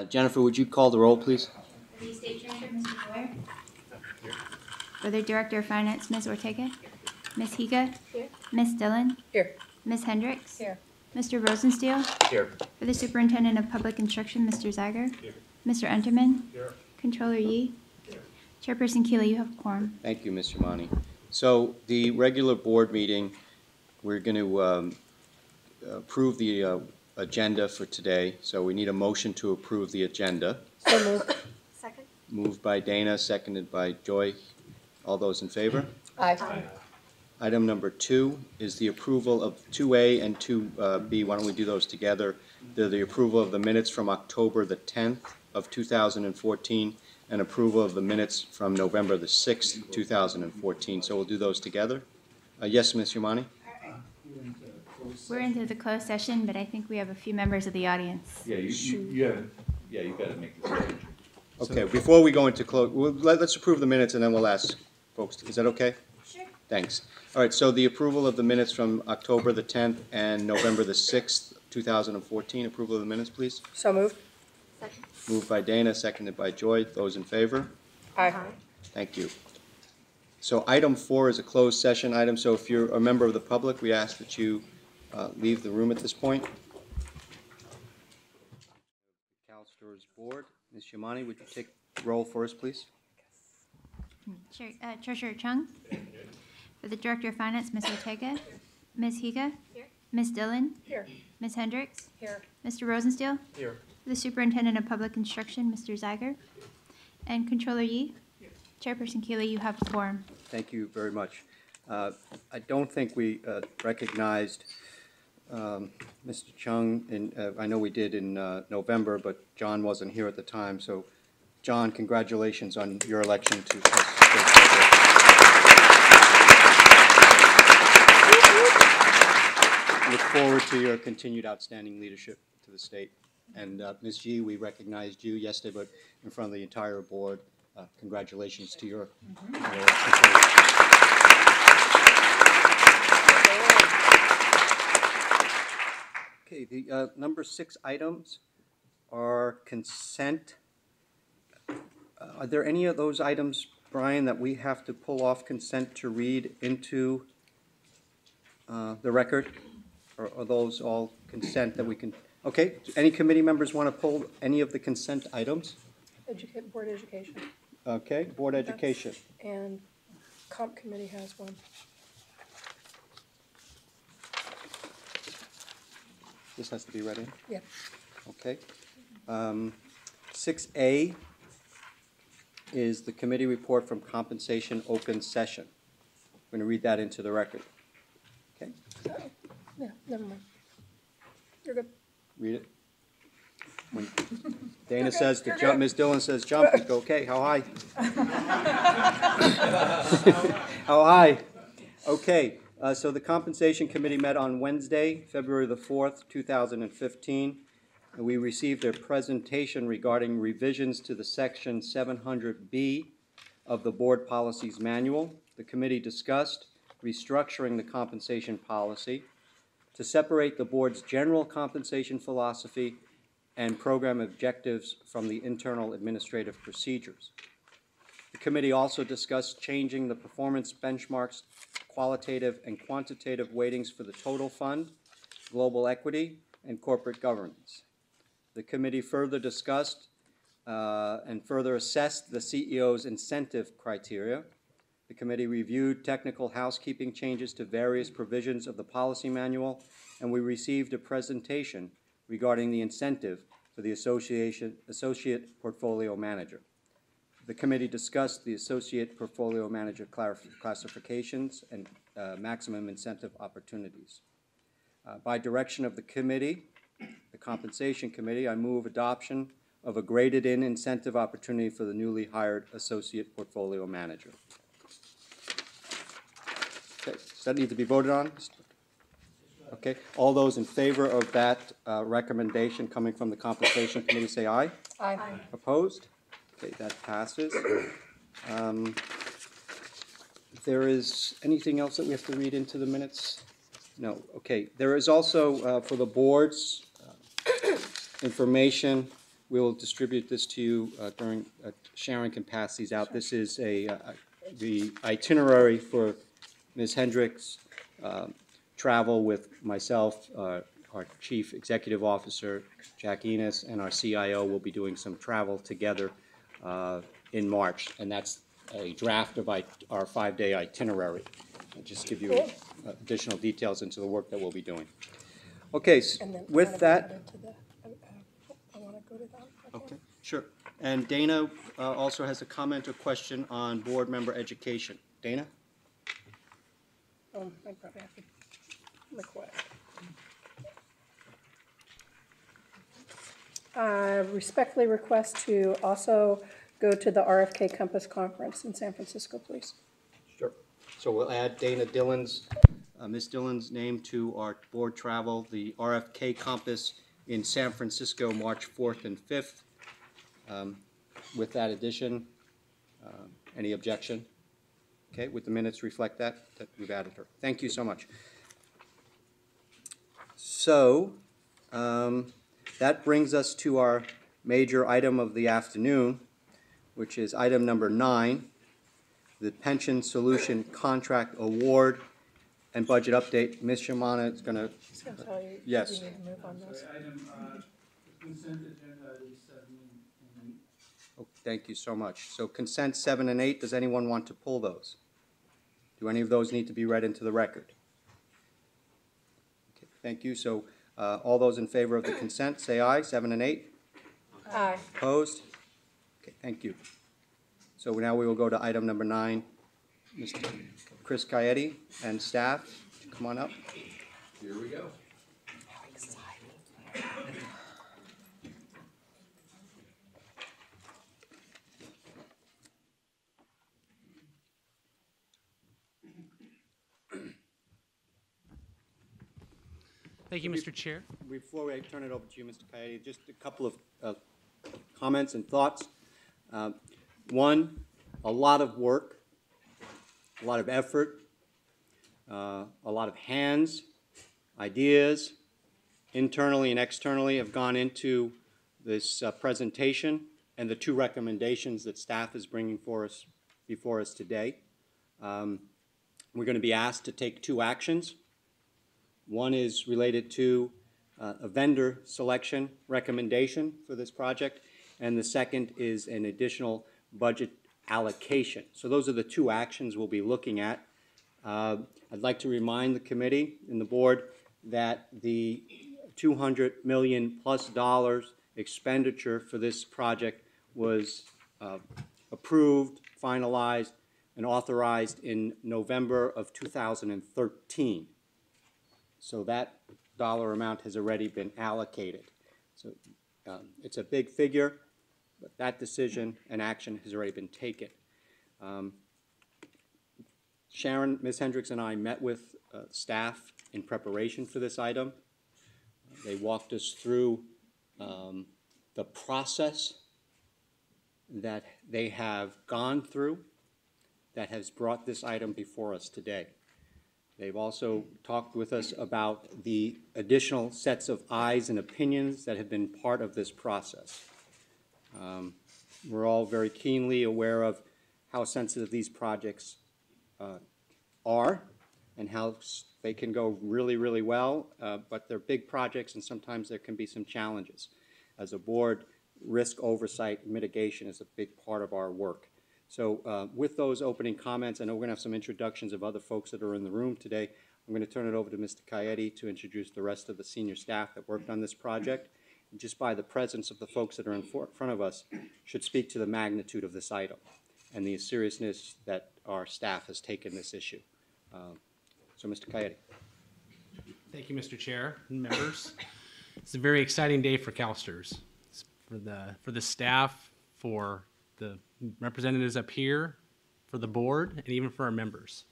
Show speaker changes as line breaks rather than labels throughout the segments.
Jennifer, would you call the roll, please?
For the State Treasurer, Mr. Blair. For the Director of Finance, Ms. Ortega. Ms. Higa.
Here.
Ms. Dillon.
Here.
Ms. Hendricks.
Here.
Mr. Rosensteel.
Here.
For the Superintendent of Public Instruction, Mr. Zeiger.
Here.
Mr. Enterman.
Here.
Controller Yi.
Here.
Chairperson Keeley, you have a quorum.
Thank you, Ms. Yamani. So the regular board meeting, we're going to approve the agenda for today. So we need a motion to approve the agenda.
So moved. Second.
Moved by Dana, seconded by Joy. All those in favor?
Aye.
Item number 2 is the approval of 2A and 2B. Why don't we do those together? They're the approval of the minutes from October the 10th of 2014 and approval of the minutes from November the 6th, 2014. So we'll do those together. Yes, Ms. Yamani?
We're into the closed session, but I think we have a few members of the audience.
Yeah, you got to make this change.
Okay, before we go into close, let's approve the minutes and then we'll ask folks. Is that okay?
Sure.
Thanks. All right, so the approval of the minutes from October the 10th and November the 6th, 2014. Approval of the minutes, please.
So moved.
Second.
Moved by Dana, seconded by Joy. Those in favor?
Aye.
Thank you. So item 4 is a closed session item. So if you're a member of the public, we ask that you leave the room at this point. Councilors Board, Ms. Yamani, would you take roll for us, please?
Treasurer Chung. For the Director of Finance, Ms. Ortega. Ms. Higa.
Here.
Ms. Dillon.
Here.
Ms. Hendricks.
Here.
Mr. Rosensteel.
Here.
For the Superintendent of Public Instruction, Mr. Zeiger. And Controller Yi. Chairperson Keeley, you have a quorum.
Thank you very much. I don't think we recognized Mr. Chung, I know we did in November, but John wasn't here at the time. So, John, congratulations on your election to State Treasurer. Look forward to your continued outstanding leadership to the state. And Ms. G, we recognized you yesterday, but in front of the entire board, congratulations to your election. Okay, the number 6 items are consent. Are there any of those items, Brian, that we have to pull off consent to read into the record? Or are those all consent that we can? Okay, any committee members want to pull any of the consent items?
Board Education.
Okay, Board Education.
And Comp Committee has one.
This has to be read in?
Yeah.
Okay. 6A is the committee report from compensation open session. I'm going to read that into the record. Okay,
Yeah, never mind. You're good.
read it. When Dana says to jump, Ms. Dillon says jump, we go, okay, how high? How high? Okay, so the compensation committee met on Wednesday, February the 4th, 2015. And we received a presentation regarding revisions to the section 700B of the board policies manual. The committee discussed restructuring the compensation policy to separate the board's general compensation philosophy and program objectives from the internal administrative procedures. The committee also discussed changing the performance benchmarks, qualitative and quantitative weightings for the total fund, global equity, and corporate governance. The committee further discussed and further assessed the CEO's incentive criteria. The committee reviewed technical housekeeping changes to various provisions of the policy manual, and we received a presentation regarding the incentive for the associate portfolio manager. The committee discussed the associate portfolio manager classifications and maximum incentive opportunities. By direction of the committee, the compensation committee, I move adoption of a graded-in incentive opportunity for the newly hired associate portfolio manager. Okay, does that need to be voted on? Okay, all those in favor of that recommendation coming from the compensation committee say aye.
Aye.
Opposed? Okay, that passes. If there is anything else that we have to read into the minutes? No. Okay, there is also for the board's information, we'll distribute this to you during, Sharon can pass these out. This is the itinerary for Ms. Hendricks' travel with myself, our Chief Executive Officer, Jack Enos, and our CIO will be doing some travel together in March, and that's a draft of our 5-day itinerary. I'll just give you additional details into the work that we'll be doing. Okay,
And then I
with
wanna
that,
go into the- I want to go to that.
okay, sure. And Dana also has a comment or question on board member education. Dana?
I probably have to request. Respectfully request to also go to the RFK Compass Conference in San Francisco, please.
Sure. So we'll add Dana Dillon's, Ms. Dillon's name to our board travel, the RFK Compass in San Francisco, March 4th and 5th. With that addition, any objection? Okay, would the minutes reflect that we've added her? Thank you so much. So, that brings us to our major item of the afternoon, which is item number 9, the Pension Solution Contract Award and Budget Update. Ms. Shimana is going to,
Just gonna tell you,
Yes.
you need to move on this.
Item, consent agenda items 7 and 8.
oh, thank you so much. So consent 7 and 8, does anyone want to pull those? Do any of those need to be read into the record? Okay, thank you. So all those in favor of the consent, say aye, 7 and 8.
Aye.
Opposed? Okay, thank you. So now we will go to item number 9. Mr. Chris Coyetti and staff, come on up.
Here we go.
Thank you, Mr. Chair.
Before I turn it over to you, Mr. Coyetti, just a couple of comments and thoughts. One, a lot of work, a lot of effort, a lot of hands, ideas, internally and externally have gone into this presentation and the 2 recommendations that staff is bringing before us today. We're going to be asked to take 2 actions. One is related to a vendor selection recommendation for this project, and the second is an additional budget allocation. So those are the 2 actions we'll be looking at. I'd like to remind the committee and the board that the $200 million plus expenditure for this project was approved, finalized, and authorized in November of 2013. So that dollar amount has already been allocated. So it's a big figure, but that decision and action has already been taken. Sharon, Ms. Hendricks, and I met with staff in preparation for this item. They walked us through the process that they have gone through that has brought this item before us today. They've also talked with us about the additional sets of eyes and opinions that have been part of this process. We're all very keenly aware of how sensitive these projects are and how they can go really, really well, but they're big projects and sometimes there can be some challenges. As a board, risk oversight and mitigation is a big part of our work. So with those opening comments, I know we're going to have some introductions of other folks that are in the room today. I'm going to turn it over to Mr. Coyetti to introduce the rest of the senior staff that worked on this project. And just by the presence of the folks that are in front of us should speak to the magnitude of this item and the seriousness that our staff has taken this issue. So Mr. Coyetti.
Thank you, Mr. Chair and members. It's a very exciting day for CalSTRS. It's for the staff, for the representatives up here, for the board, and even for our members.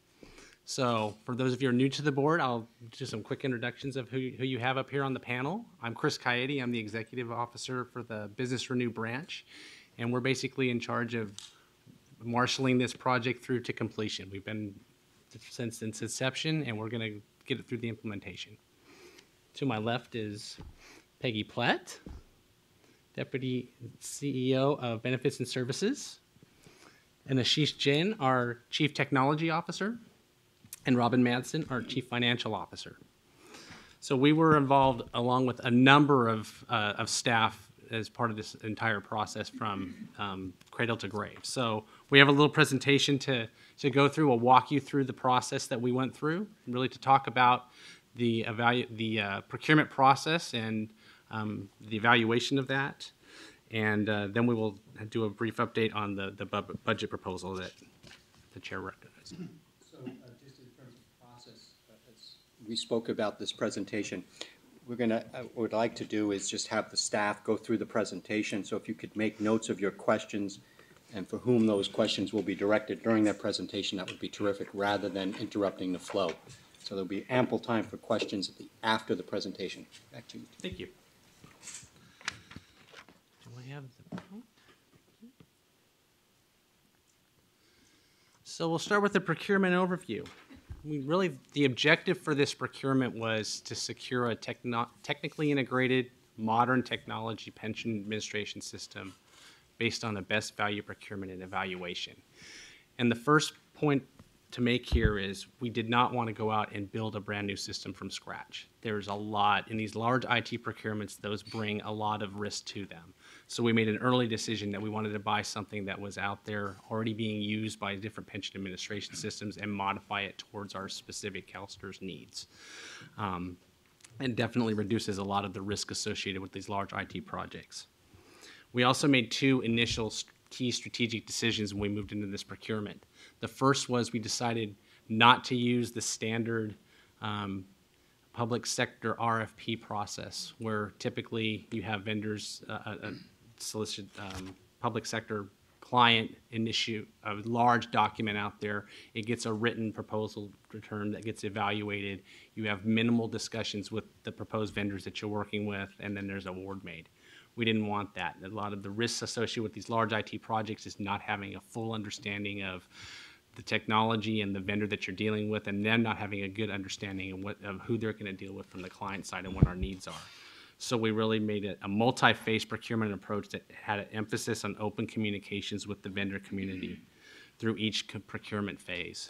So for those of you who are new to the board, I'll do some quick introductions of who you have up here on the panel. I'm Chris Coyetti. I'm the executive officer for the Business Renew branch, and we're basically in charge of marshaling this project through to completion. We've been since its inception, and we're going to get it through the implementation. To my left is Peggy Platt. Deputy CEO of Benefits and Services, and Ashish Jain, our Chief Technology Officer, and Robin Madsen, our Chief Financial Officer. So we were involved along with a number of staff as part of this entire process from cradle to grave. So we have a little presentation to go through. We'll walk you through the process that we went through, really to talk about the procurement process and the evaluation of that. And then we will do a brief update on the budget proposal that the chair recognized.
So just in terms of process, as we spoke about this presentation, what we'd like to do is just have the staff go through the presentation. So if you could make notes of your questions and for whom those questions will be directed during their presentation, that would be terrific, rather than interrupting the flow. So there'll be ample time for questions after the presentation. Back to you.
Thank you. Do I have the... So we'll start with the procurement overview. The objective for this procurement was to secure a technically integrated, modern technology pension administration system based on the best value procurement and evaluation. And the first point to make here is we did not want to go out and build a brand new system from scratch. There's a lot in these large IT procurements, those bring a lot of risk to them. So we made an early decision that we wanted to buy something that was out there already being used by different pension administration systems and modify it towards our specific CalSTRS needs. And definitely reduces a lot of the risk associated with these large IT projects. We also made two initial key strategic decisions when we moved into this procurement. The first was we decided not to use the standard public sector RFP process, where typically you have vendors solicit public sector client initiate a large document out there. It gets a written proposal return that gets evaluated. You have minimal discussions with the proposed vendors that you're working with, and then there's an award made. We didn't want that. A lot of the risks associated with these large IT projects is not having a full understanding of the technology and the vendor that you're dealing with, and them not having a good understanding of who they're going to deal with from the client side and what our needs are. So we really made it a multi-phase procurement approach that had an emphasis on open communications with the vendor community through each procurement phase.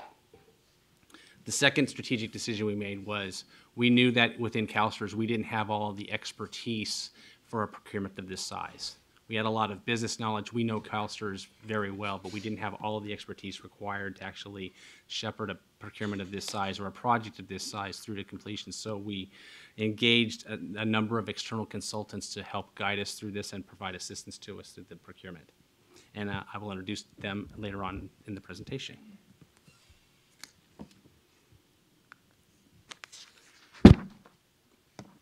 The second strategic decision we made was we knew that within CalSTRS we didn't have all of the expertise for a procurement of this size. We had a lot of business knowledge. We know CalSTRS very well, but we didn't have all of the expertise required to actually shepherd a procurement of this size or a project of this size through to completion. So we engaged a number of external consultants to help guide us through this and provide assistance to us through the procurement. And I will introduce them later on in the presentation.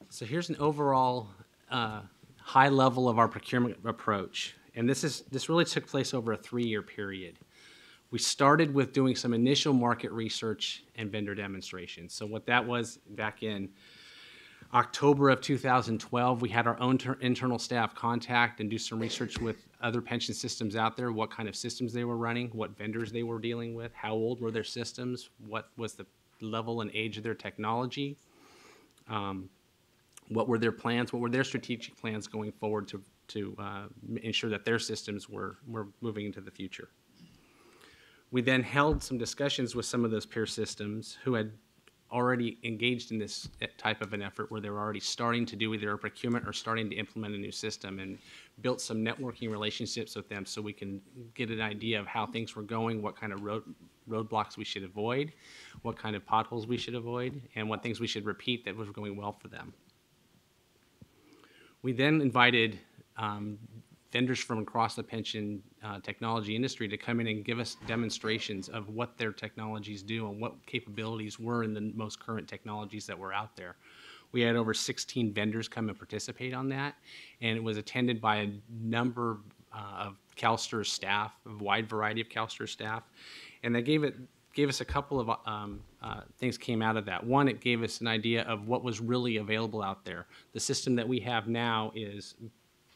So here's an overall high level of our procurement approach. And this really took place over a 3-year period. We started with doing some initial market research and vendor demonstrations. So what that was back in October of 2012, we had our own internal staff contact and do some research with other pension systems out there, what kind of systems they were running, what vendors they were dealing with, how old were their systems, what was the level and age of their technology, what were their plans, what were their strategic plans going forward to ensure that their systems were moving into the future. We then held some discussions with some of those peer systems who had already engaged in this type of an effort where they were already starting to do either a procurement or starting to implement a new system, and built some networking relationships with them so we can get an idea of how things were going, what kind of roadblocks we should avoid, what kind of potholes we should avoid, and what things we should repeat that was going well for them. We then invited vendors from across the pension technology industry to come in and give us demonstrations of what their technologies do and what capabilities were in the most current technologies that were out there. We had over 16 vendors come and participate on that, and it was attended by a number of CalSTRS staff, a wide variety of CalSTRS staff, and they gave us a couple of things came out of that. One, it gave us an idea of what was really available out there. The system that we have now is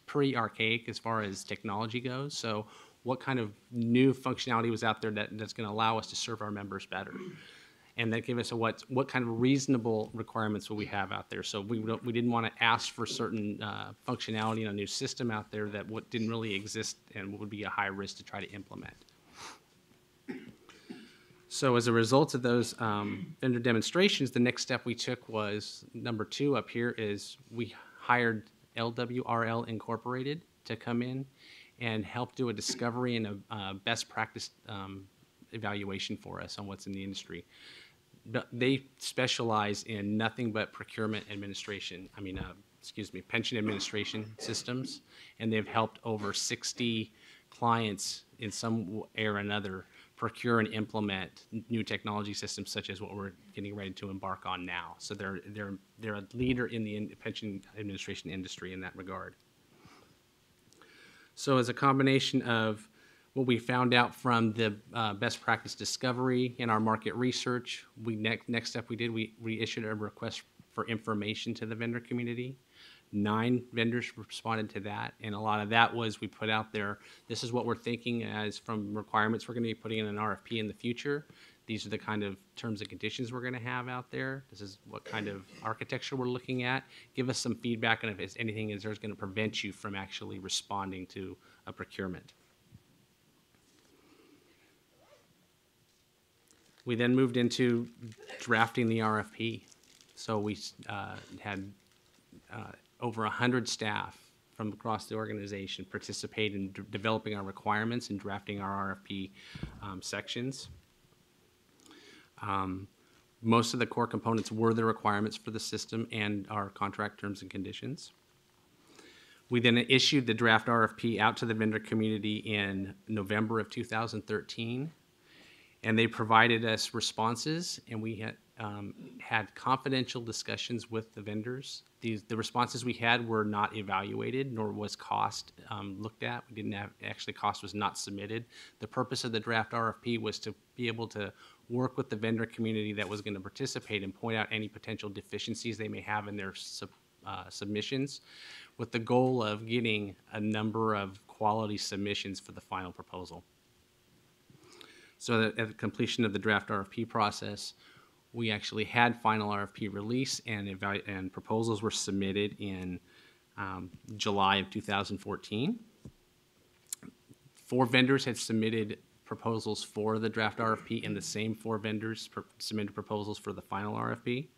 pretty archaic as far as technology goes, so what kind of new functionality was out there that's going to allow us to serve our members better? and that gave us what kind of reasonable requirements will we have out there. So we didn't want to ask for certain functionality in a new system out there that didn't really exist and would be a high risk to try to implement. So as a result of those vendor demonstrations, the next step we took was number 2 up here is we hired LWRL Incorporated to come in and help do a discovery and a best practice evaluation for us on what's in the industry. They specialize in nothing but procurement administration, pension administration systems, and they've helped over 60 clients in some way or another procure and implement new technology systems such as what we're getting ready to embark on now. So they're a leader in the pension administration industry in that regard. So as a combination of what we found out from the best practice discovery in our market research, next step we issued a request for information to the vendor community. 9 vendors responded to that, and a lot of that was we put out there, this is what we're thinking as from requirements we're going to be putting in an RFP in the future. These are the kind of terms and conditions we're going to have out there. This is what kind of architecture we're looking at. Give us some feedback on if there's anything is going to prevent you from actually responding to a procurement. We then moved into drafting the RFP. So we had over 100 staff from across the organization participate in developing our requirements and drafting our RFP sections. Most of the core components were the requirements for the system and our contract terms and conditions. We then issued the draft RFP out to the vendor community in November of 2013, and they provided us responses, and we had confidential discussions with the vendors. The responses we had were not evaluated, nor was cost looked at. We didn't have, actually cost was not submitted. The purpose of the draft RFP was to be able to work with the vendor community that was going to participate and point out any potential deficiencies they may have in their submissions, with the goal of getting a number of quality submissions for the final proposal. So at the completion of the draft RFP process, we actually had final RFP release and proposals were submitted in July of 2014. 4 vendors had submitted proposals for the draft RFP, and the same 4 vendors submitted proposals for the final RFP.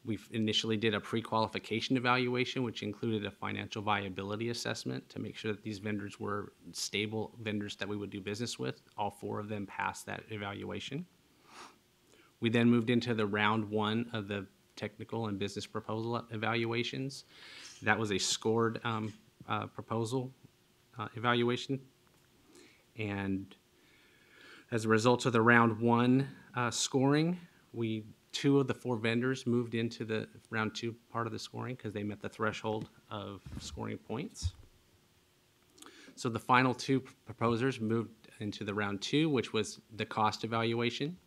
We initially did a pre-qualification evaluation, which included a financial viability assessment to make sure that these vendors were stable vendors that we would do business with. All 4 of them passed that evaluation. We then moved into the round 1 of the technical and business proposal evaluations. That was a scored proposal evaluation. And as a result of the round 1 scoring, 2 of the 4 vendors moved into the round 2 part of the scoring because they met the threshold of scoring points. So the final 2 proposers moved into the round 2, which was the cost evaluation.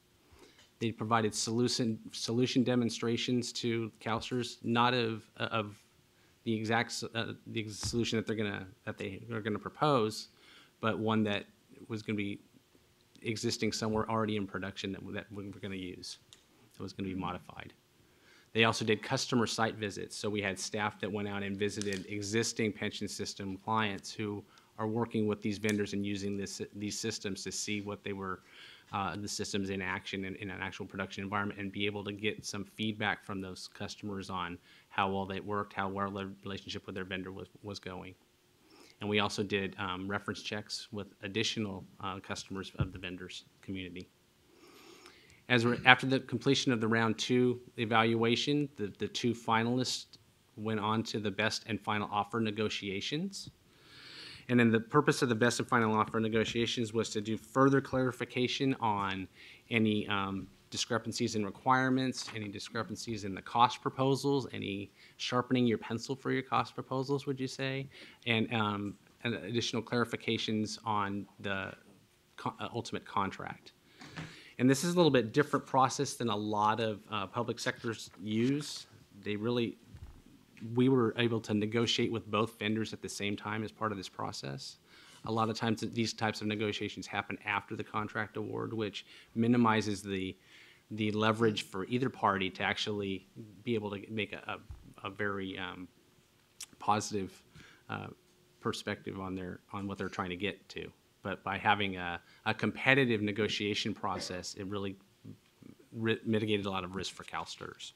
They provided solution demonstrations to CalSTRS, not of the exact solution that they are gonna propose, but one that was gonna be existing somewhere already in production that we were gonna use. So it was gonna be modified. They also did customer site visits. So we had staff that went out and visited existing pension system clients who are working with these vendors and using these systems to see what they were, the systems in action in an actual production environment, and be able to get some feedback from those customers on how well they worked, how well their relationship with their vendor was going. And we also did reference checks with additional customers of the vendors community. After the completion of the round 2 evaluation, the 2 finalists went on to the best and final offer negotiations. And then the purpose of the best and final offer negotiations was to do further clarification on any discrepancies in requirements, any discrepancies in the cost proposals, any sharpening your pencil for your cost proposals, would you say, and additional clarifications on the ultimate contract. And this is a little bit different process than a lot of public sectors use. We were able to negotiate with both vendors at the same time as part of this process. A lot of times these types of negotiations happen after the contract award, which minimizes the the leverage for either party to actually be able to make a very positive perspective on what they're trying to get to. But by having a competitive negotiation process, it really mitigated a lot of risk for CalSTRS.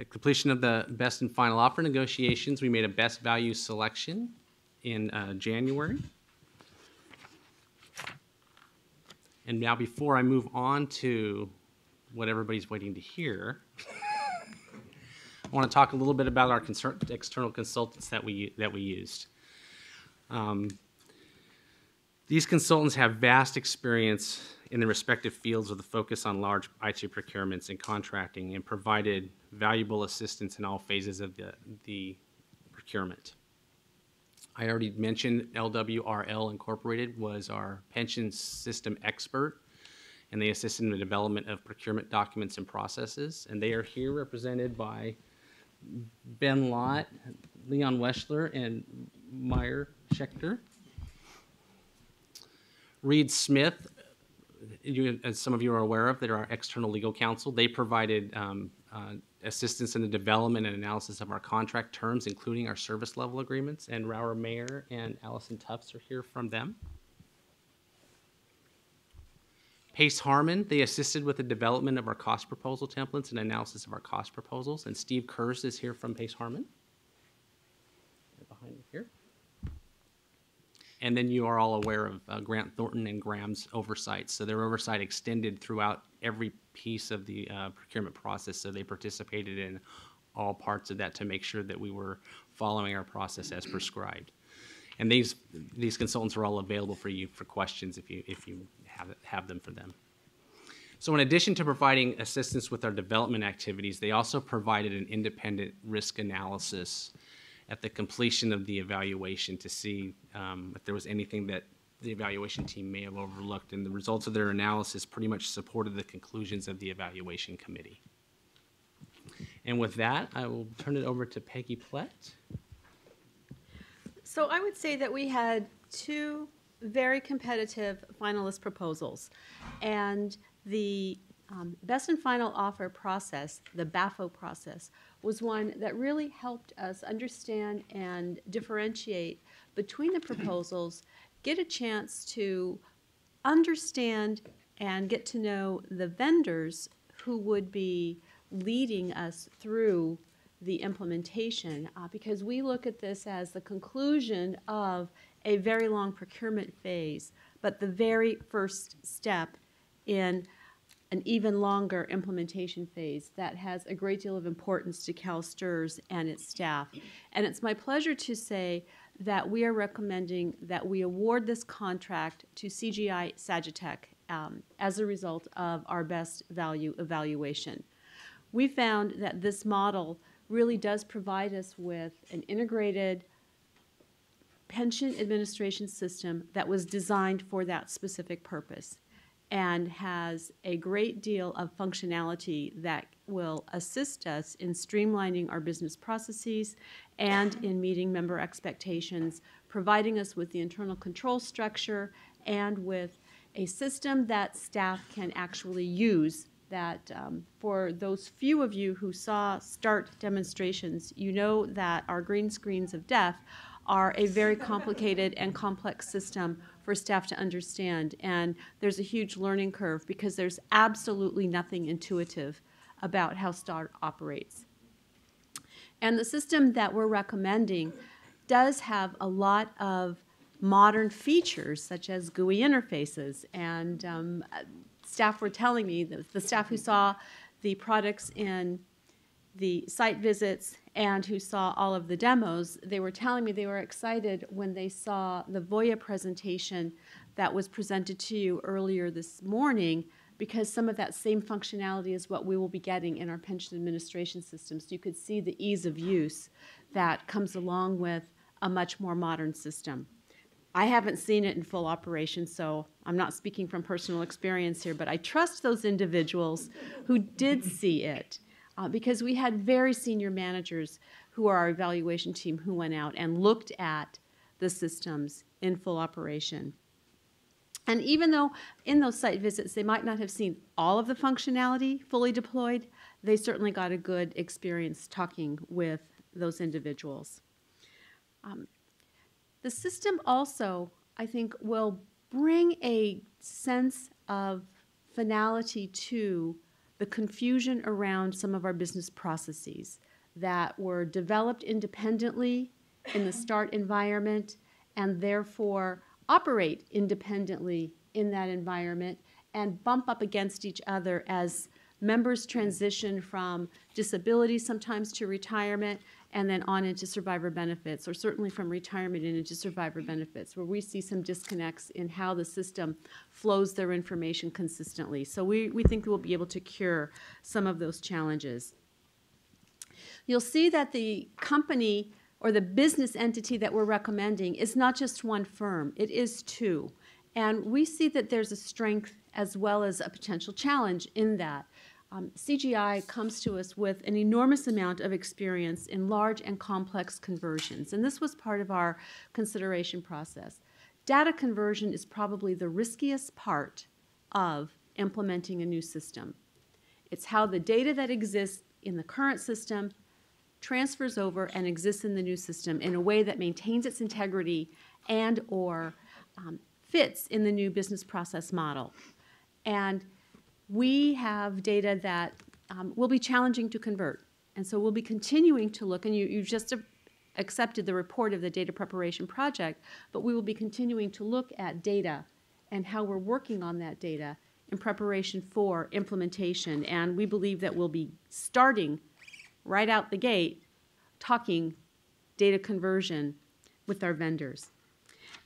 At completion of the best and final offer negotiations, we made a best value selection in January. And now before I move on to what everybody's waiting to hear, I want to talk a little bit about our external consultants that we used. These consultants have vast experience in the respective fields with a focus on large IT procurements and contracting, and provided valuable assistance in all phases of the procurement. I already mentioned LWRL Incorporated was our pension system expert, and they assisted in the development of procurement documents and processes. And they are here represented by Ben Lott, Leon Weschler, and Meyer Schechter. Reed Smith, as some of you are aware of, they're our external legal counsel. They provided assistance in the development and analysis of our contract terms, including our service level agreements. And Raur Mayer and Allison Tufts are here from them. Pace Harmon, they assisted with the development of our cost proposal templates and analysis of our cost proposals. And Steve Kurz is here from Pace Harmon. They're behind me here. And then you are all aware of Grant Thornton and Graham's oversight. So their oversight extended throughout every piece of the procurement process. So they participated in all parts of that to make sure that we were following our process as prescribed. And these consultants are all available for you for questions if you have them for them. So in addition to providing assistance with our development activities, they also provided an independent risk analysis at the completion of the evaluation to see if there was anything that the evaluation team may have overlooked. And the results of their analysis pretty much supported the conclusions of the evaluation committee. And with that, I will turn it over to Peggy Plett.
So I would say that we had two very competitive finalist proposals. And the best and final offer process, the BAFO process, was one that really helped us understand and differentiate between the proposals, get a chance to understand and get to know the vendors who would be leading us through the implementation, because we look at this as the conclusion of a very long procurement phase, but the very first step in an even longer implementation phase that has a great deal of importance to CalSTRS and its staff. And it's my pleasure to say that we are recommending that we award this contract to CGI Sagitech as a result of our best value evaluation. We found that this model really does provide us with an integrated pension administration system that was designed for that specific purpose, and has a great deal of functionality that will assist us in streamlining our business processes and in meeting member expectations, providing us with the internal control structure and with a system that staff can actually use. That for those few of you who saw START demonstrations, you know that our green screens of death are a very complicated and complex system for staff to understand. And there's a huge learning curve because there's absolutely nothing intuitive about how START operates. And the system that we're recommending does have a lot of modern features, such as GUI interfaces. And staff were telling me, the staff who saw the products in the site visits and who saw all of the demos, they were telling me they were excited when they saw the Voya presentation that was presented to you earlier this morning, because some of that same functionality is what we will be getting in our pension administration system. So you could see the ease of use that comes along with a much more modern system. I haven't seen it in full operation, so I'm not speaking from personal experience here, but I trust those individuals who did see it. Because we had very senior managers who are our evaluation team who went out and looked at the systems in full operation. And even though in those site visits they might not have seen all of the functionality fully deployed, they certainly got a good experience talking with those individuals. The system also, I think, will bring a sense of finality to the confusion around some of our business processes that were developed independently in the START environment and therefore operate independently in that environment and bump up against each other as members transition from disability sometimes to retirement and then on into survivor benefits, or certainly from retirement and into survivor benefits, where we see some disconnects in how the system flows their information consistently. So we think we'll be able to cure some of those challenges. You'll see that the company or the business entity that we're recommending is not just one firm, it is two. And we see that there's a strength as well as a potential challenge in that. CGI comes to us with an enormous amount of experience in large and complex conversions, and this was part of our consideration process. Data conversion is probably the riskiest part of implementing a new system. It's how the data that exists in the current system transfers over and exists in the new system in a way that maintains its integrity and or fits in the new business process model. And we have data that will be challenging to convert. And so we'll be continuing to look, and you just accepted the report of the data preparation project, but we will be continuing to look at data and how we're working on that data in preparation for implementation. And we believe that we'll be starting right out the gate talking data conversion with our vendors.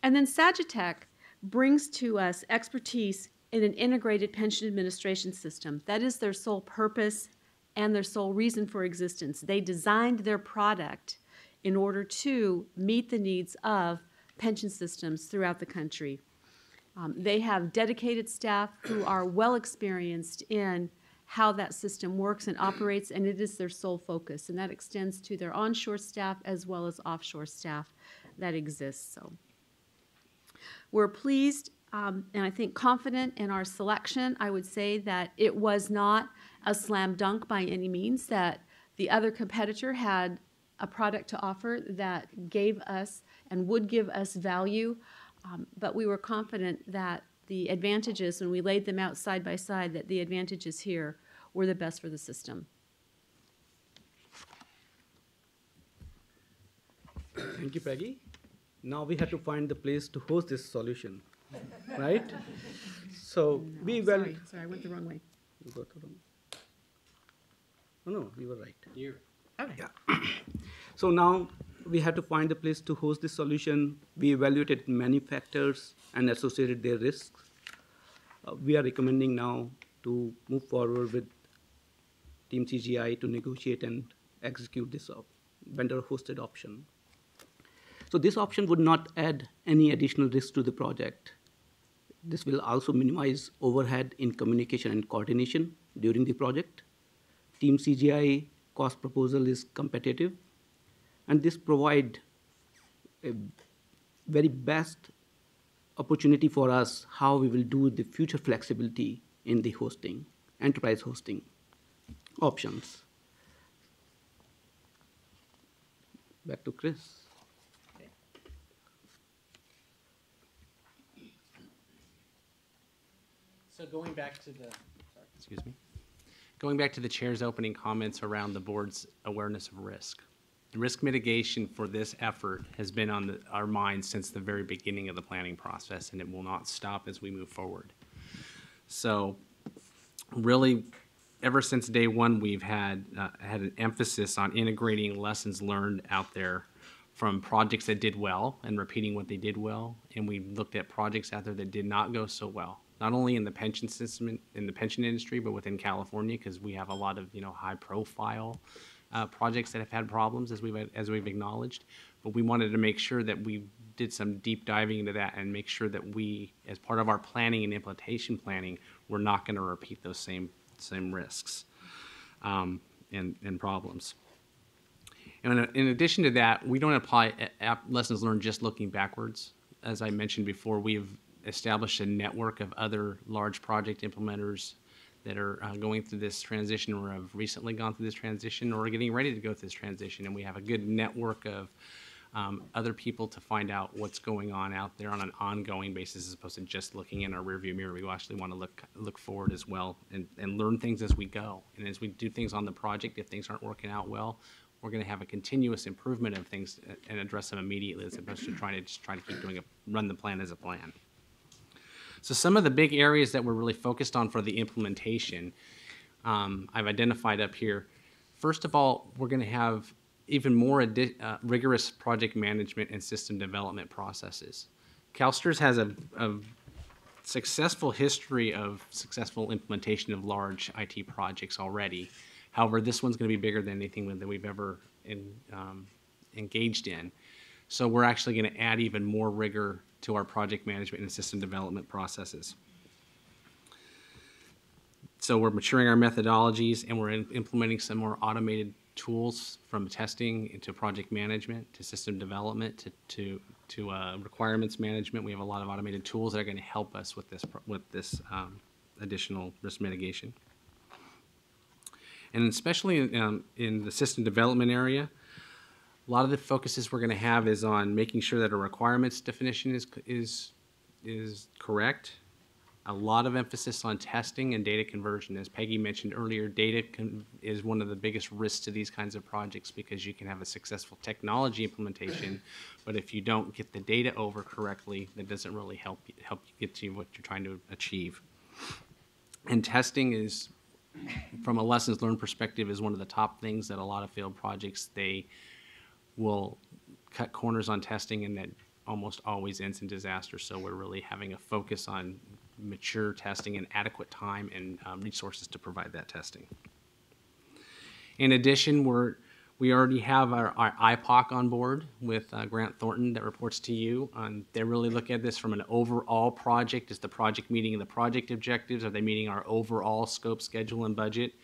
And then Sagitech brings to us expertise in an integrated pension administration system. That is their sole purpose and their sole reason for existence. They designed their product in order to meet the needs of pension systems throughout the country. They have dedicated staff who are well experienced in how that system works and operates, and it is their sole focus. And that extends to their onshore staff as well as offshore staff that exists. So we're pleased and I think confident in our selection. I would say that it was not a slam dunk by any means, that the other competitor had a product to offer that gave us and would give us value, but we were confident that the advantages, when we laid them out side by side, that the advantages here were the best for the system.
Thank you, Peggy. Now we have to find the place to host this solution, right? So we will.
Sorry, I went the wrong way.
You got the wrong. No, you were right.
Okay.
Yeah. So now we had to find a place to host this solution. We evaluated many factors and associated their risks. We are recommending now to move forward with Team CGI to negotiate and execute this vendor-hosted option. So this option would not add any additional risk to the project. This will also minimize overhead in communication and coordination during the project. Team CGI cost proposal is competitive, and this provides a very best opportunity for us how we will do the future flexibility in the hosting, enterprise hosting options. Back to Chris.
So going back to the chair's opening comments around the board's awareness of risk. The risk mitigation for this effort has been on our minds since the very beginning of the planning process, and it will not stop as we move forward. So really, ever since day one, we've had an emphasis on integrating lessons learned out there from projects that did well and repeating what they did well, and we looked at projects out there that did not go so well. Not only in the pension system, in the pension industry, but within California, because we have a lot of high-profile projects that have had problems, as we've acknowledged. But we wanted to make sure that we did some deep diving into that and make sure that we, as part of our planning and implementation planning, we're not going to repeat those same risks and problems. And in addition to that, we don't apply lessons learned just looking backwards. As I mentioned before, we've established a network of other large project implementers that are going through this transition or have recently gone through this transition or are getting ready to go through this transition. And we have a good network of other people to find out what's going on out there on an ongoing basis as opposed to just looking in our rearview mirror. We actually want to look forward as well and learn things as we go. And as we do things on the project, if things aren't working out well, we're going to have a continuous improvement of things and address them immediately as opposed to trying to keep run the plan as a plan. So some of the big areas that we're really focused on for the implementation, I've identified up here. First of all, we're going to have even more rigorous project management and system development processes. CalSTRS has a successful history of successful implementation of large IT projects already. However, this one's going to be bigger than anything that we've ever engaged in. So we're actually going to add even more rigor to our project management and system development processes. So we're maturing our methodologies and we're implementing some more automated tools from testing into project management to system development to requirements management. We have a lot of automated tools that are going to help us with this additional risk mitigation. And especially in the system development area, a lot of the focuses we're going to have is on making sure that a requirements definition is correct. A lot of emphasis on testing and data conversion. As Peggy mentioned earlier, data is one of the biggest risks to these kinds of projects because you can have a successful technology implementation, but if you don't get the data over correctly, that doesn't really help you get to what you're trying to achieve. And testing is, from a lessons learned perspective, is one of the top things that a lot of failed projects, they will cut corners on testing and that almost always ends in disaster. So we're really having a focus on mature testing and adequate time and resources to provide that testing. In addition, we already have our IPOC on board with Grant Thornton that reports to you. They really look at this from an overall project. Is the project meeting the project objectives? Are they meeting our overall scope, schedule, and budget?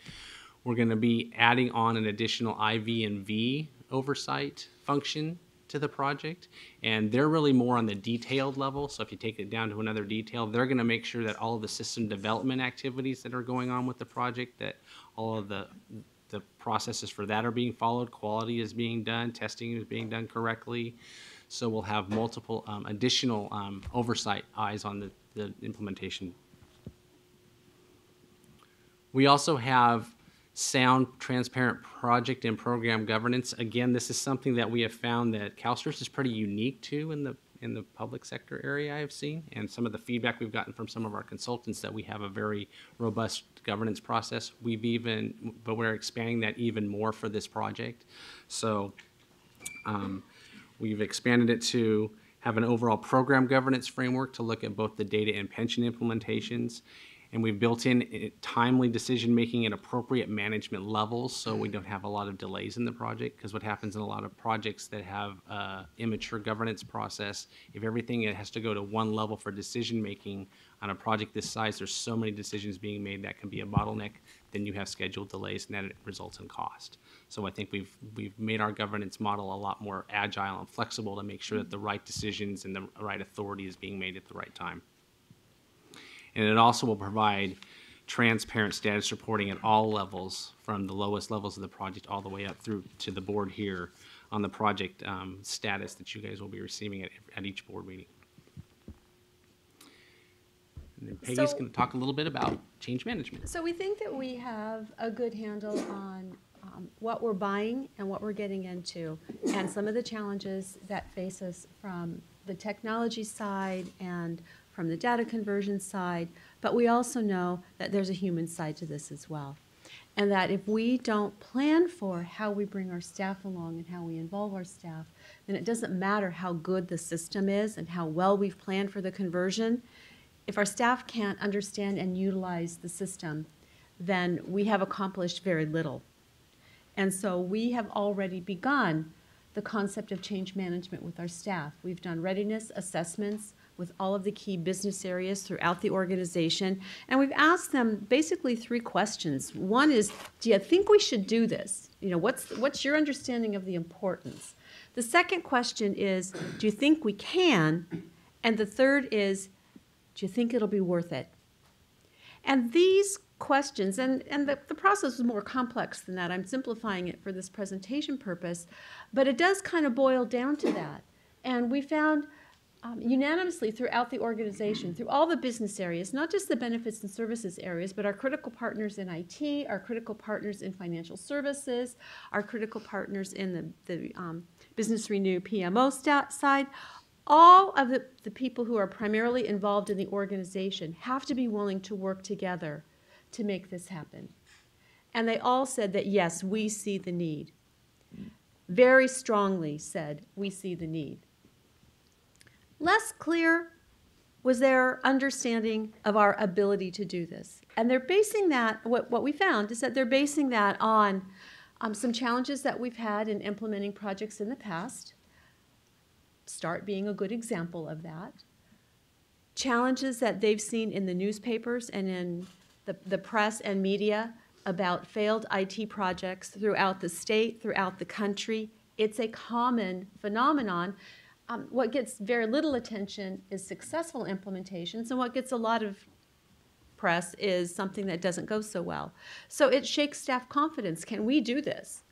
We're going to be adding on an additional IV and V oversight function to the project, and they're really more on the detailed level. So if you take it down to another detail, they're going to make sure that all of the system development activities that are going on with the project, that all of the processes for that are being followed, quality is being done, testing is being done correctly. So we'll have multiple additional oversight eyes on the implementation. We also have sound, transparent project and program governance. Again, this is something that we have found that CalSTRS is pretty unique to in the public sector area I have seen, and some of the feedback we've gotten from some of our consultants that we have a very robust governance process. But we're expanding that even more for this project. So we've expanded it to have an overall program governance framework to look at both the data and pension implementations. And we've built in timely decision-making at appropriate management levels so we don't have a lot of delays in the project, because what happens in a lot of projects that have immature governance process, if everything has to go to one level for decision-making on a project this size, there's so many decisions being made that can be a bottleneck, then you have scheduled delays and that results in cost. So I think we've made our governance model a lot more agile and flexible to make sure that the right decisions and the right authority is being made at the right time. And it also will provide transparent status reporting at all levels, from the lowest levels of the project all the way up through to the board here on the project status that you guys will be receiving at each board meeting. And then Peggy's going to talk a little bit about change management.
So we think that we have a good handle on what we're buying and what we're getting into, and some of the challenges that face us from the technology side and from the data conversion side, but we also know that there's a human side to this as well. And that if we don't plan for how we bring our staff along and how we involve our staff, then it doesn't matter how good the system is and how well we've planned for the conversion. If our staff can't understand and utilize the system, then we have accomplished very little. And so we have already begun the concept of change management with our staff. We've done readiness assessments with all of the key business areas throughout the organization. And we've asked them basically 3 questions. One is, do you think we should do this? You know, what's your understanding of the importance? The second question is, do you think we can? And the third is, Do you think it'll be worth it? And these questions, and the process is more complex than that. I'm simplifying it for this presentation purpose, but it does kind of boil down to that. And we found unanimously throughout the organization, through all the business areas, not just the benefits and services areas, but our critical partners in IT, our critical partners in financial services, our critical partners in the Business Renew PMO side, all of the people who are primarily involved in the organization have to be willing to work together to make this happen. And they all said that, yes, we see the need. Very strongly said, we see the need. Less clear was their understanding of our ability to do this. And they're basing that, what we found is that they're basing that on some challenges that we've had in implementing projects in the past. START being a good example of that. Challenges that they've seen in the newspapers and in the press and media about failed IT projects throughout the state, throughout the country. It's a common phenomenon. What gets very little attention is successful implementations, and what gets a lot of press is something that doesn't go so well. So it shakes staff confidence. Can we do this?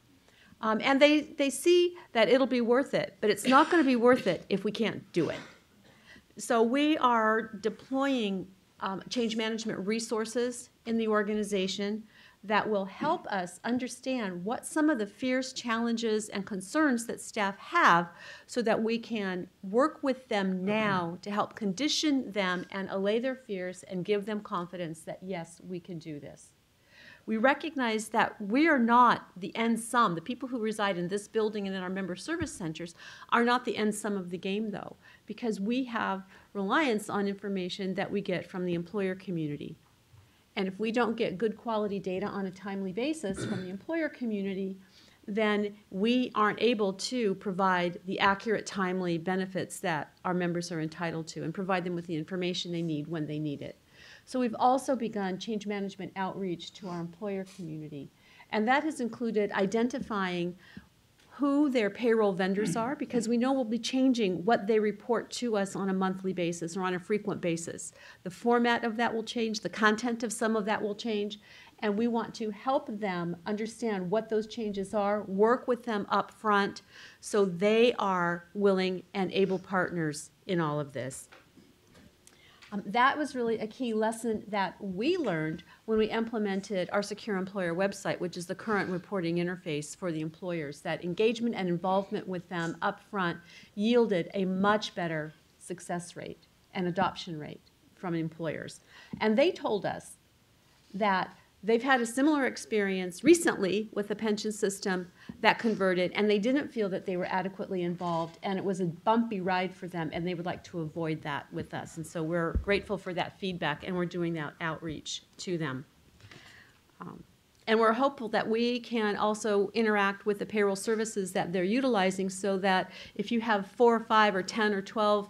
And they see that it'll be worth it, but it's not going to be worth it if we can't do it. So we are deploying change management resources in the organization that will help us understand what some of the fears, challenges, and concerns that staff have so that we can work with them now to help condition them and allay their fears and give them confidence that, yes, we can do this. We recognize that we are not the end sum. The people who reside in this building and in our member service centers are not the end sum of the game, though, because we have reliance on information that we get from the employer community. And if we don't get good quality data on a timely basis from the employer community, then we aren't able to provide the accurate, timely benefits that our members are entitled to and provide them with the information they need when they need it. So we've also begun change management outreach to our employer community. And that has included identifying who their payroll vendors are, because we know we'll be changing what they report to us on a monthly basis or on a frequent basis. The format of that will change, the content of some of that will change, and we want to help them understand what those changes are, work with them up front so they are willing and able partners in all of this. That was really a key lesson that we learned when we implemented our Secure Employer website, which is the current reporting interface for the employers, that engagement and involvement with them up front yielded a much better success rate and adoption rate from employers. And they told us that they've had a similar experience recently with a pension system that converted, and they didn't feel that they were adequately involved, and it was a bumpy ride for them, and they would like to avoid that with us. And so we're grateful for that feedback, and we're doing that outreach to them. And we're hopeful that we can also interact with the payroll services that they're utilizing so that if you have 4 or 5 or 10 or 12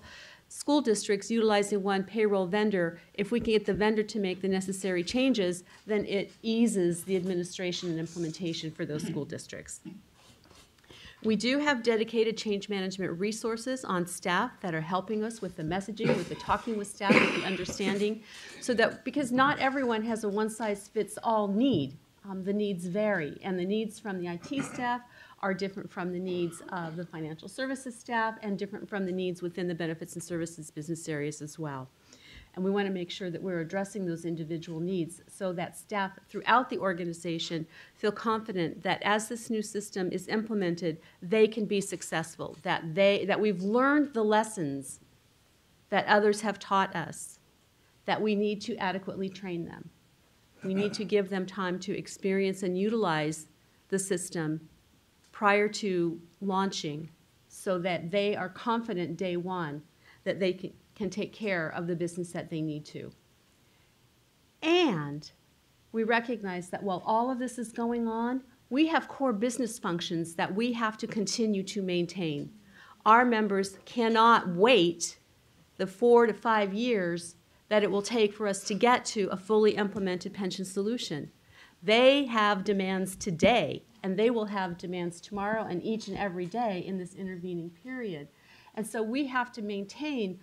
school districts utilizing one payroll vendor, if we can get the vendor to make the necessary changes, then it eases the administration and implementation for those school districts. We do have dedicated change management resources on staff that are helping us with the messaging, with the talking with staff, with the understanding, so that, because not everyone has a one-size-fits-all need. The needs vary, and the needs from the IT staff are different from the needs of the financial services staff and different from the needs within the benefits and services business areas as well. And we want to make sure that we're addressing those individual needs so that staff throughout the organization feel confident that as this new system is implemented, they can be successful, that we've learned the lessons that others have taught us, that we need to adequately train them. We need to give them time to experience and utilize the system prior to launching so that they are confident day one that they can take care of the business that they need to. And we recognize that while all of this is going on, we have core business functions that we have to continue to maintain. Our members cannot wait the 4 to 5 years that it will take for us to get to a fully implemented pension solution. They have demands today, and they will have demands tomorrow and each and every day in this intervening period. And so we have to maintain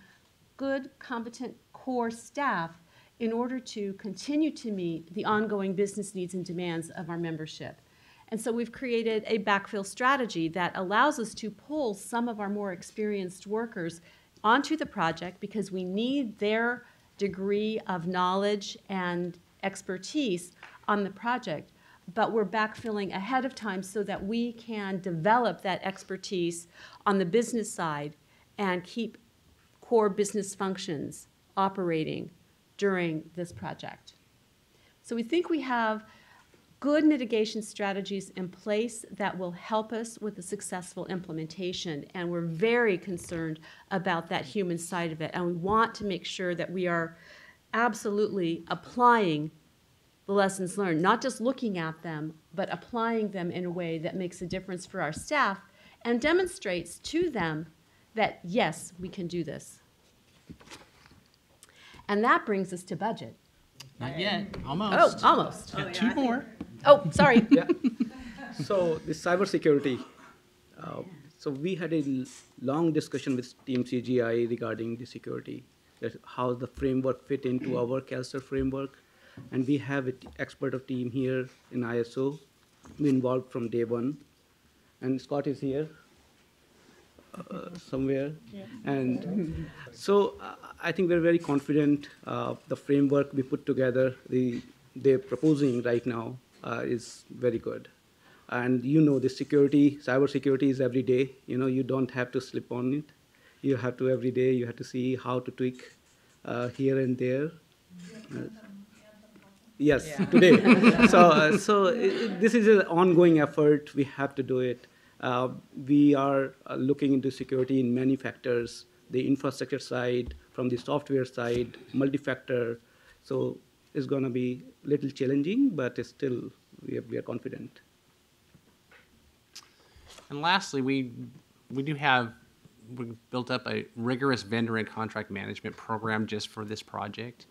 good, competent core staff in order to continue to meet the ongoing business needs and demands of our membership. And so we've created a backfill strategy that allows us to pull some of our more experienced workers onto the project because we need their degree of knowledge and expertise on the project, but we're backfilling ahead of time so that we can develop that expertise on the business side and keep core business functions operating during this project. So we think we have good mitigation strategies in place that will help us with the successful implementation, and we're very concerned about that human side of it, and we want to make sure that we are absolutely applying the lessons learned, not just looking at them, but applying them in a way that makes a difference for our staff and demonstrates to them that, yes, we can do this. And that brings us to budget.
Not yet,
Oh,
almost.
almost.
Got two more.
Oh, sorry.
Yeah. So the cybersecurity. So we had a long discussion with Team CGI regarding the security, that how the framework fit into our CalSTRS framework, and we have an expert of team here in ISO, we involved from day one, and Scott is here somewhere, and so I think we're very confident the framework we put together, they're proposing right now is very good. And you know the security, cybersecurity is every day. You know, you don't have to slip on it. You have to every day, you have to see how to tweak here and there. Yes, today. This is an ongoing effort. We have to do it. We are looking into security in many factors, the infrastructure side, from the software side, multi-factor. So it's going to be a little challenging, but it's still, we are confident.
And lastly, we built up a rigorous vendor and contract management program just for this project.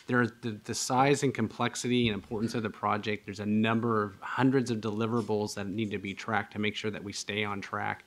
There's the size and complexity and importance of the project. There's a number of hundreds of deliverables that need to be tracked to make sure that we stay on track.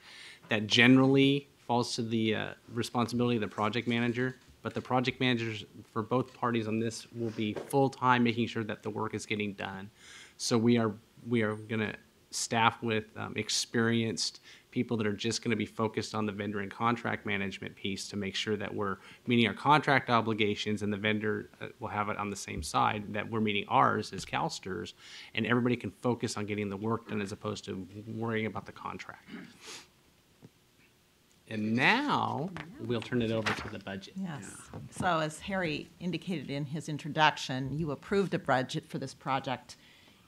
That generally falls to the responsibility of the project manager, but the project managers for both parties on this will be full-time making sure that the work is getting done. So we are going to staff with experienced people that are just going to be focused on the vendor and contract management piece to make sure that we're meeting our contract obligations, and the vendor will have it on the same side, that we're meeting ours as CalSTRS, and everybody can focus on getting the work done as opposed to worrying about the contract. And now we'll turn it over to the budget.
Yes. So as Harry indicated in his introduction, you approved a budget for this project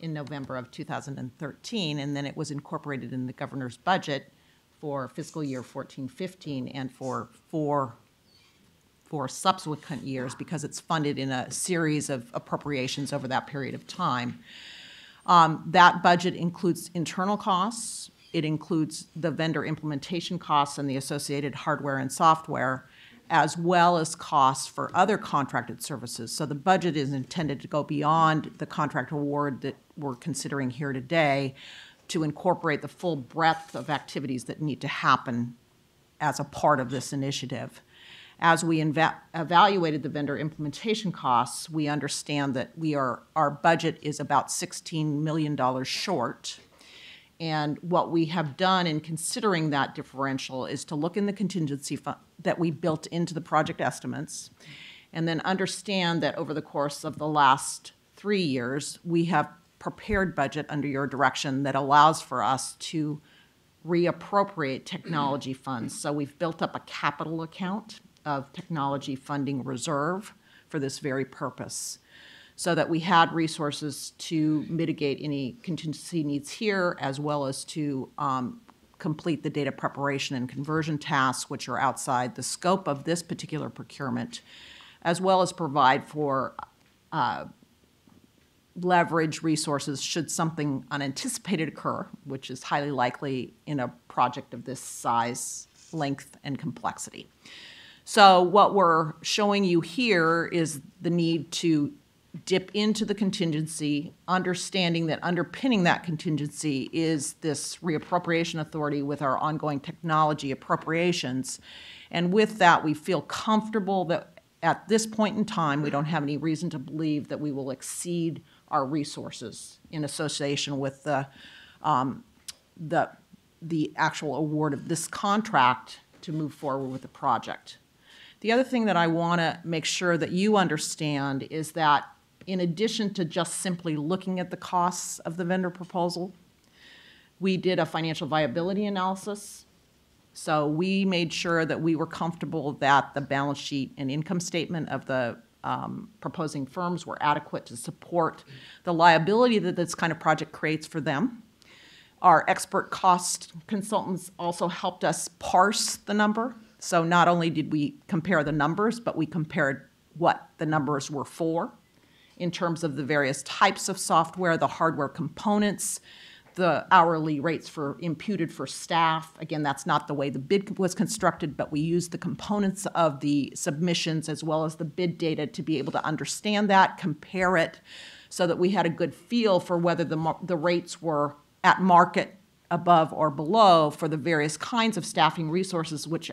in November of 2013, and then it was incorporated in the governor's budget for fiscal year 14-15 and for four subsequent years because it's funded in a series of appropriations over that period of time. That budget includes internal costs. It includes the vendor implementation costs and the associated hardware and software, as well as costs for other contracted services. So the budget is intended to go beyond the contract award that we're considering here today to incorporate the full breadth of activities that need to happen as a part of this initiative. As we evaluated the vendor implementation costs, we understand that our budget is about $16 million short. And what we have done in considering that differential is to look in the contingency fund that we built into the project estimates, and then understand that over the course of the last 3 years, we have prepared budget under your direction that allows for us to reappropriate technology funds. So we've built up a capital account of technology funding reserve for this very purpose, so that we had resources to mitigate any contingency needs here, as well as to complete the data preparation and conversion tasks, which are outside the scope of this particular procurement, as well as provide for leverage resources should something unanticipated occur, which is highly likely in a project of this size, length, and complexity. So what we're showing you here is the need to dip into the contingency, understanding that underpinning that contingency is this reappropriation authority with our ongoing technology appropriations, And with that, we feel comfortable that at this point in time, we don't have any reason to believe that we will exceed our resources in association with the actual award of this contract to move forward with the project. The other thing that I want to make sure that you understand is that in addition to just simply looking at the costs of the vendor proposal, we did a financial viability analysis. So we made sure that we were comfortable that the balance sheet and income statement of the proposing firms were adequate to support the liability that this kind of project creates for them. Our expert cost consultants also helped us parse the number. So not only did we compare the numbers, but we compared what the numbers were for in terms of the various types of software, the hardware components, the hourly rates imputed for staff. Again, that's not the way the bid was constructed, but we used the components of the submissions as well as the bid data to be able to understand that, compare it, so that we had a good feel for whether the rates were at market, above, or below for the various kinds of staffing resources, which,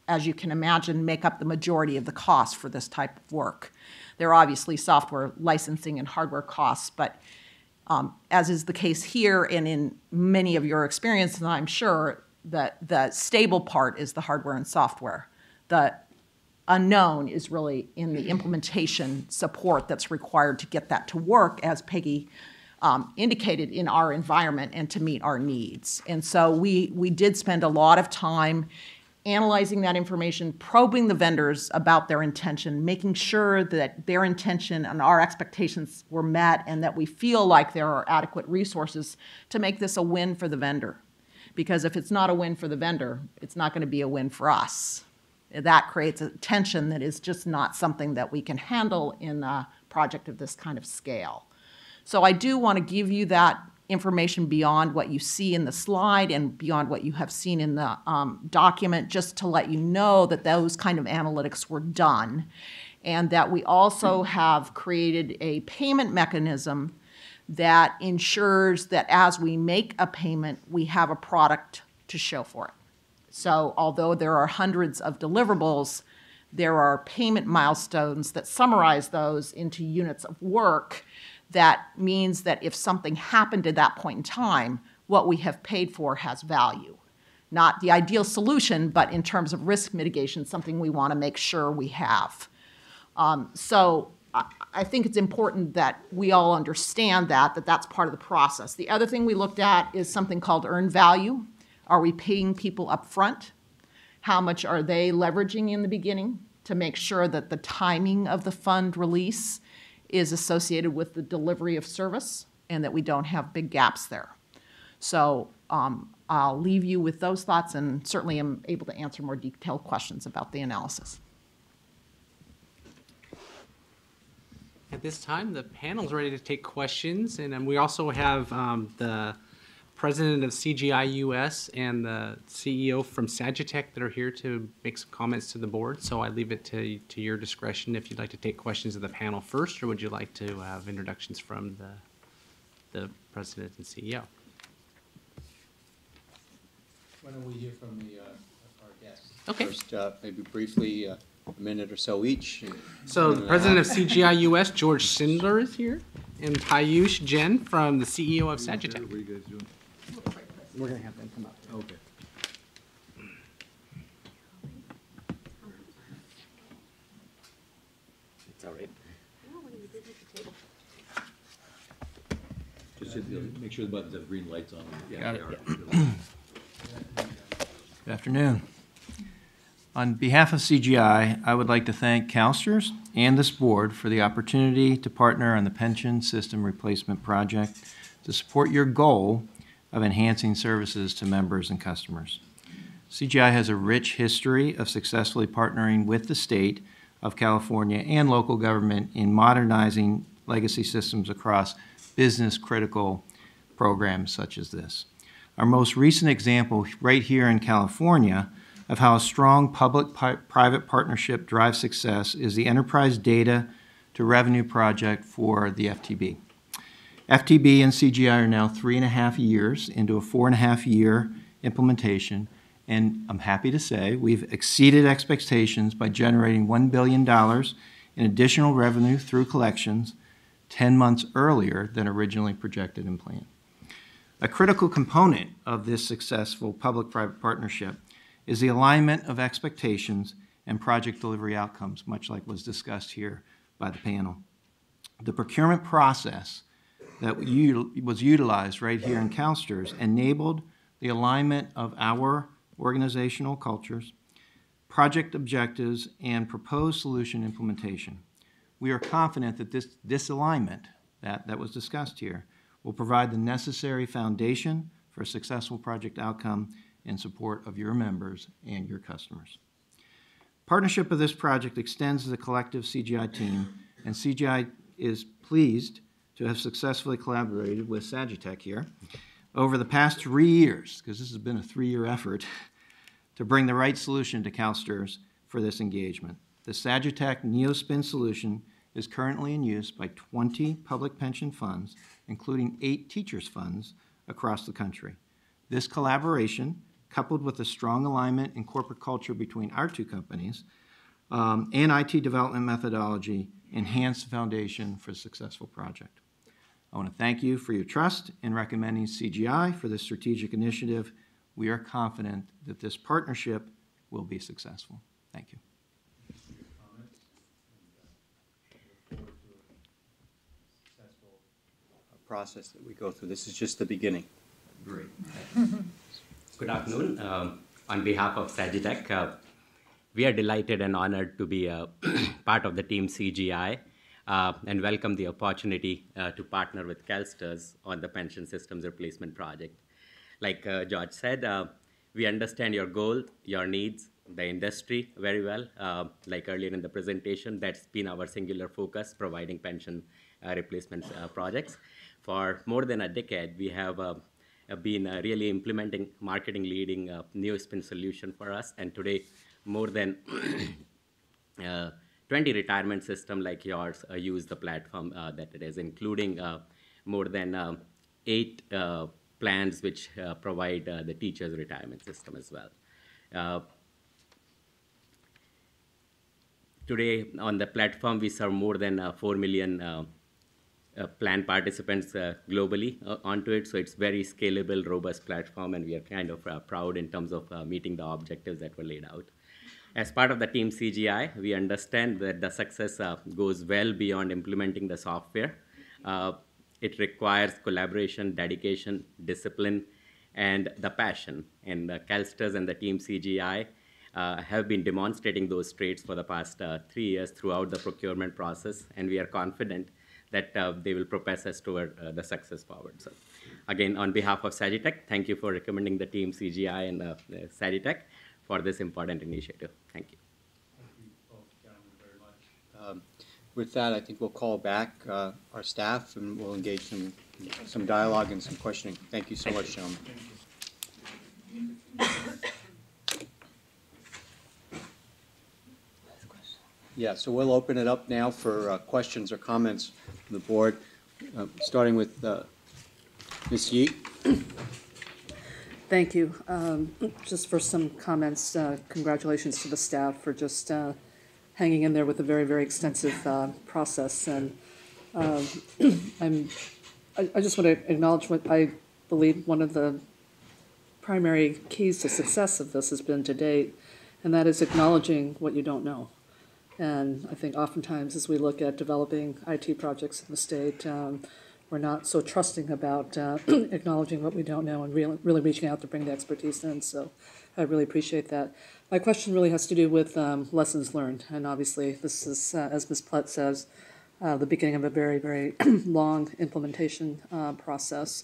as you can imagine, make up the majority of the cost for this type of work. There are obviously software licensing and hardware costs, but as is the case here and in many of your experiences, I'm sure that the stable part is the hardware and software. The unknown is really in the implementation support that's required to get that to work, as Peggy indicated, in our environment and to meet our needs. And so we did spend a lot of time analyzing that information, probing the vendors about their intention, making sure that their intention and our expectations were met, and that we feel like there are adequate resources to make this a win for the vendor. Because if it's not a win for the vendor, it's not going to be a win for us. That creates a tension that is just not something that we can handle in a project of this kind of scale. So I do want to give you that information beyond what you see in the slide and beyond what you have seen in the document, just to let you know that those kind of analytics were done, and that we also have created a payment mechanism that ensures that as we make a payment, we have a product to show for it. So although there are hundreds of deliverables, there are payment milestones that summarize those into units of work. That means that if something happened at that point in time, what we have paid for has value. Not the ideal solution, but in terms of risk mitigation, something we want to make sure we have. So I think it's important that we all understand that that's part of the process. The other thing we looked at is something called earned value. Are we paying people up front? How much are they leveraging in the beginning to make sure that the timing of the fund release is associated with the delivery of service and that we don't have big gaps there. So I'll leave you with those thoughts and certainly am able to answer more detailed questions about the analysis.
At this time, the panel's ready to take questions, and we also have the president of CGI US and the CEO from Sagitech that are here to make some comments to the board. So I leave it to your discretion if you'd like to take questions of the panel first, or would you like to have introductions from the president and CEO?
Why don't we hear from our guests?
Okay.
First, maybe briefly, a minute or so each.
So the president of CGI US, George Schindler, is here, and Piyush Jain from the CEO of Sagitech.
What are you guys doing?
We're going to have them come up.
Okay.
It's all right.
Just make sure the buttons have green lights on them. Yeah,
Got
they
it.
are.
Good afternoon. On behalf of CGI, I would like to thank CalSTRS and this board for the opportunity to partner on the pension system replacement project to support your goal of enhancing services to members and customers. CGI has a rich history of successfully partnering with the state of California and local government in modernizing legacy systems across business-critical programs such as this. Our most recent example right here in California of how a strong public-private partnership drives success is the Enterprise Data to Revenue project for the FTB. FTB and CGI are now 3.5 years into a 4.5-year implementation, And I'm happy to say we've exceeded expectations by generating $1 billion in additional revenue through collections 10 months earlier than originally projected and planned. A critical component of this successful public-private partnership is the alignment of expectations and project delivery outcomes, much like was discussed here by the panel. The procurement process that was utilized right here in CalSTRS enabled the alignment of our organizational cultures, project objectives, and proposed solution implementation. We are confident that this alignment that was discussed here will provide the necessary foundation for a successful project outcome in support of your members and your customers. Partnership of this project extends the collective CGI team, and CGI is pleased to have successfully collaborated with Sagitech here over the past 3 years, because this has been a 3-year effort, to bring the right solution to CalSTRS for this engagement. The Sagitech NeoSpin solution is currently in use by 20 public pension funds, including 8 teachers' funds across the country. This collaboration, coupled with a strong alignment in corporate culture between our two companies and IT development methodology, enhance the foundation for a successful project. I want to thank you for your trust in recommending CGI for this strategic initiative. We are confident that this partnership will be successful. Thank you.
Process that we go through. This is just the beginning.
Great. Good afternoon. On behalf of Sagitech, we are delighted and honored to be a part of the team CGI and welcome the opportunity to partner with CalSTRS on the pension systems replacement project. Like George said, we understand your goal, your needs, the industry very well. Like earlier in the presentation, that's been our singular focus, providing pension replacement projects. For more than a decade, we have been really implementing marketing leading NeoSpin solution for us, and today more than 20 retirement systems like yours use the platform that it is, including more than 8 plans which provide the teachers' retirement system as well. Today on the platform, we serve more than 4 million plan participants globally onto it, so it's very scalable, robust platform, and we are kind of proud in terms of meeting the objectives that were laid out. As part of the team CGI, we understand that the success goes well beyond implementing the software. It requires collaboration, dedication, discipline, and the passion. And CalSTRS and the team CGI have been demonstrating those traits for the past 3 years throughout the procurement process, and we are confident that they will propel us toward the success forward. So again, on behalf of Sagitech, thank you for recommending the team CGI and Sagitech for this important initiative. Thank you.
Thank you both gentlemen very much. With that, I think we'll call back our staff and we'll engage some dialogue and some questioning. Thank you so much, gentlemen. Yeah, so we'll open it up now for questions or comments from the board, starting with Ms. Yee.
Thank you. Just for some comments, congratulations to the staff for just hanging in there with a very, very extensive process. And I just want to acknowledge what I believe one of the primary keys to success of this has been to date, and that is acknowledging what you don't know. And I think oftentimes as we look at developing IT projects in the state, we're not so trusting about acknowledging what we don't know and really reaching out to bring the expertise in. So I really appreciate that. My question really has to do with lessons learned. And obviously this is, as Ms. Plett says, the beginning of a very, very long implementation process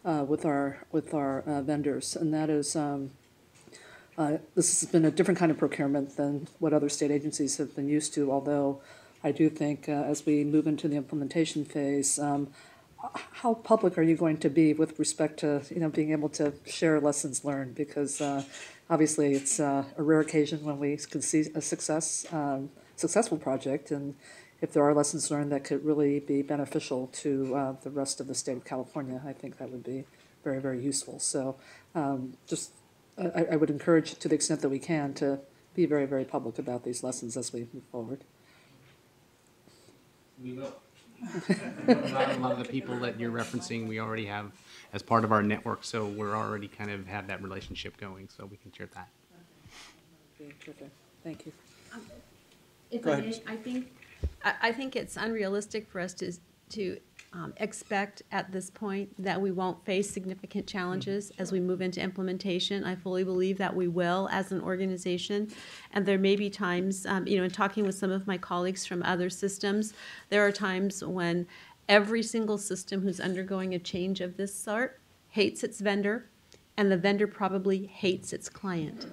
with our vendors. And that is, this has been a different kind of procurement than what other state agencies have been used to, although I do think as we move into the implementation phase, how public are you going to be with respect to being able to share lessons learned? Because obviously it's a rare occasion when we can see a successful project, and if there are lessons learned that could really be beneficial to the rest of the state of California, I think that would be very, very useful. So just I would encourage, to the extent that we can, to be very, very public about these lessons as we move forward.
We will. A lot of the people that you're referencing, we already have as part of our network, so we're already kind of have that relationship going, so we can share that.
Okay, terrific. Thank you.
If
Go
I
ahead.
may, I think it's unrealistic for us to expect at this point that we won't face significant challenges as we move into implementation. I fully believe that we will as an organization. And there may be times, in talking with some of my colleagues from other systems, there are times when every single system who's undergoing a change of this sort hates its vendor, and the vendor probably hates its client.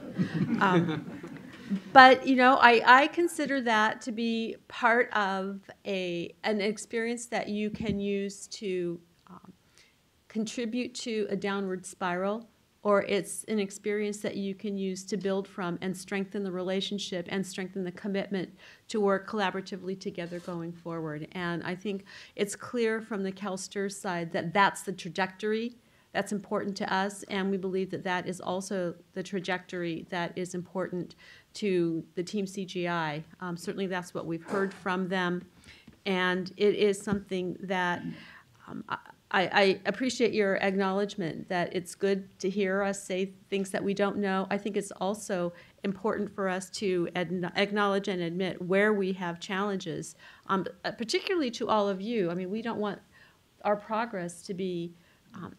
But, I consider that to be part of an experience that you can use to contribute to a downward spiral, or it's an experience that you can use to build from and strengthen the relationship and strengthen the commitment to work collaboratively together going forward. And I think it's clear from the CalSTRS side that that's the trajectory that's important to us, and we believe that that is also the trajectory that is important to the Team CGI. Certainly that's what we've heard from them, and it is something that I appreciate your acknowledgement that it's good to hear us say things that we don't know. I think it's also important for us to acknowledge and admit where we have challenges, particularly to all of you. I mean, we don't want our progress to be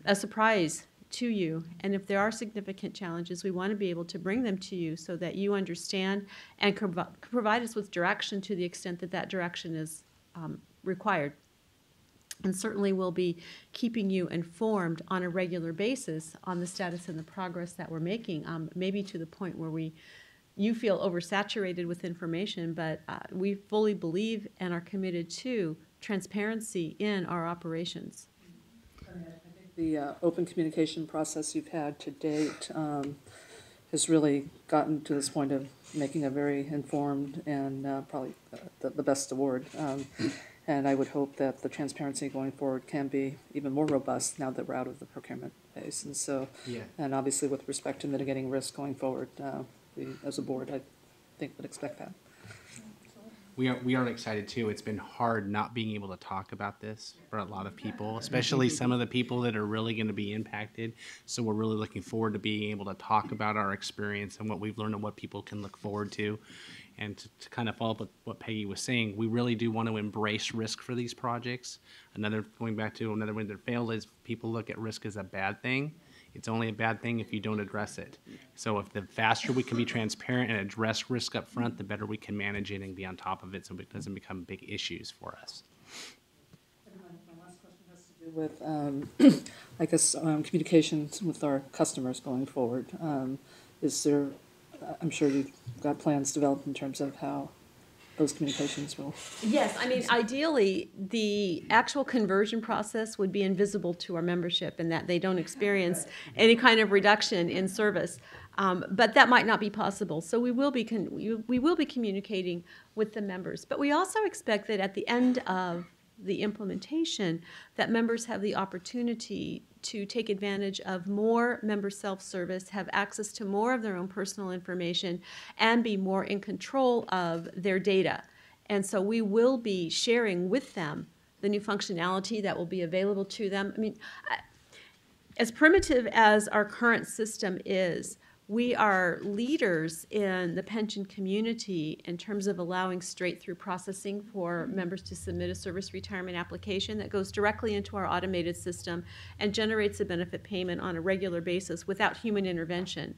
a surprise to you. And if there are significant challenges, we want to be able to bring them to you so that you understand and provide us with direction to the extent that that direction is required. And certainly we'll be keeping you informed on a regular basis on the status and the progress that we're making, maybe to the point where you feel oversaturated with information, but we fully believe and are committed to transparency in our operations.
The open communication process you've had to date has really gotten to this point of making a very informed and probably the best award. And I would hope that the transparency going forward can be even more robust now that we're out of the procurement phase. And so,
Yeah.
and obviously with respect to mitigating risk going forward, we as a board, I think would expect that.
We are excited too. It's been hard not being able to talk about this for a lot of people, especially some of the people that are really going to be impacted. So we're really looking forward to being able to talk about our experience and what we've learned and what people can look forward to. And to kind of follow up with what Peggy was saying, we really do want to embrace risk for these projects. Going back to another one that failed is people look at risk as a bad thing. It's only a bad thing if you don't address it. So if the faster we can be transparent and address risk up front, the better we can manage it and be on top of it so it doesn't become big issues for us.
My last question has to do with, I guess, communications with our customers going forward. Is there, I'm sure you've got plans developed in terms of how those communications will.
Yes, I mean, ideally, the actual conversion process would be invisible to our membership and that they don't experience any kind of reduction in service. But that might not be possible. So we will be communicating with the members. But we also expect that at the end of the implementation, that members have the opportunity to take advantage of more member self-service, have access to more of their own personal information, and be more in control of their data. And so we will be sharing with them the new functionality that will be available to them. I mean, as primitive as our current system is, we are leaders in the pension community in terms of allowing straight-through processing for members to submit a service retirement application that goes directly into our automated system and generates a benefit payment on a regular basis without human intervention.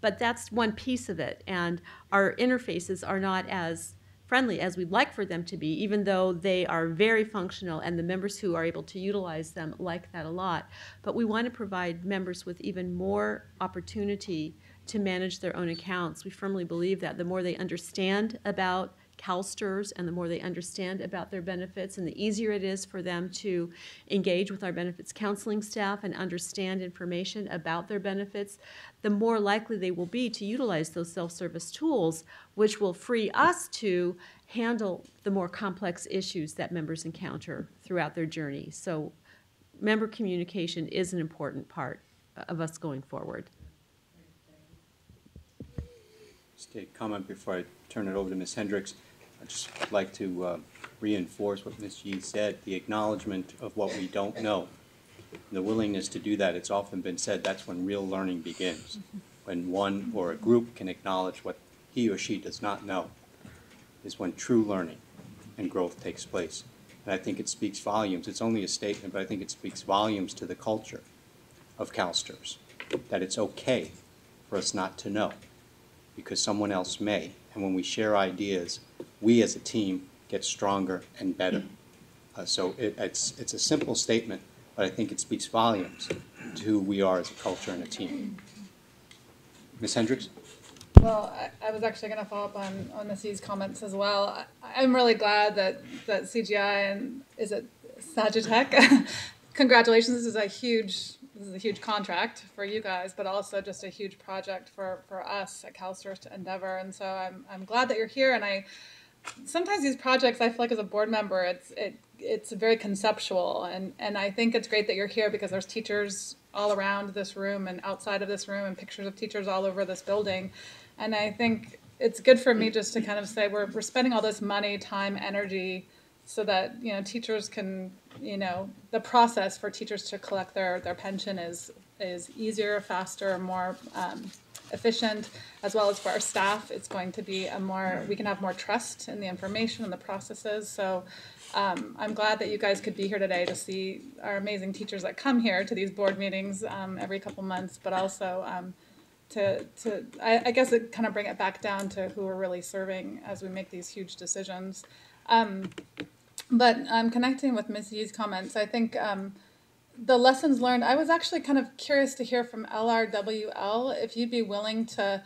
But that's one piece of it, and our interfaces are not as friendly as we'd like for them to be, even though they are very functional and the members who are able to utilize them like that a lot. But we want to provide members with even more opportunity to manage their own accounts. We firmly believe that the more they understand about CalSTRS and the more they understand about their benefits and the easier it is for them to engage with our benefits counseling staff and understand information about their benefits, the more likely they will be to utilize those self-service tools, which will free us to handle the more complex issues that members encounter throughout their journey. So member communication is an important part of us going forward.
Just a comment before I turn it over to Ms. Hendricks. I'd just like to reinforce what Ms. Yee said, the acknowledgement of what we don't know. The willingness to do that, it's often been said, that's when real learning begins. When one or a group can acknowledge what he or she does not know is when true learning and growth takes place. And I think it speaks volumes. It's only a statement, but I think it speaks volumes to the culture of CalSTRS, that it's okay for us not to know because someone else may. And when we share ideas, we as a team get stronger and better. So it's a simple statement, but I think it speaks volumes to who we are as a culture and a team. Ms. Hendricks?
Well, I was actually going to follow up on Ms. Yee's comments as well. I'm really glad that CGI and is it Sagitech? Congratulations! This is a huge contract for you guys, but also just a huge project for us at CalSTRS to endeavor. And so I'm glad that you're here. And sometimes these projects, I feel like as a board member, it's very conceptual, and I think it's great that you're here because there's teachers all around this room and outside of this room and pictures of teachers all over this building. And I think it's good for me just to kind of say we're spending all this money, time, energy so that, teachers can, the process for teachers to collect their pension is easier, faster, more efficient, as well as for our staff. It's going to be we can have more trust in the information and the processes. So I'm glad that you guys could be here today to see our amazing teachers that come here to these board meetings every couple months, but also I guess it kind of bring it back down to who we're really serving as we make these huge decisions. But I'm connecting with Ms. Yee's comments. I think the lessons learned, I was actually kind of curious to hear from LRWL if you'd be willing to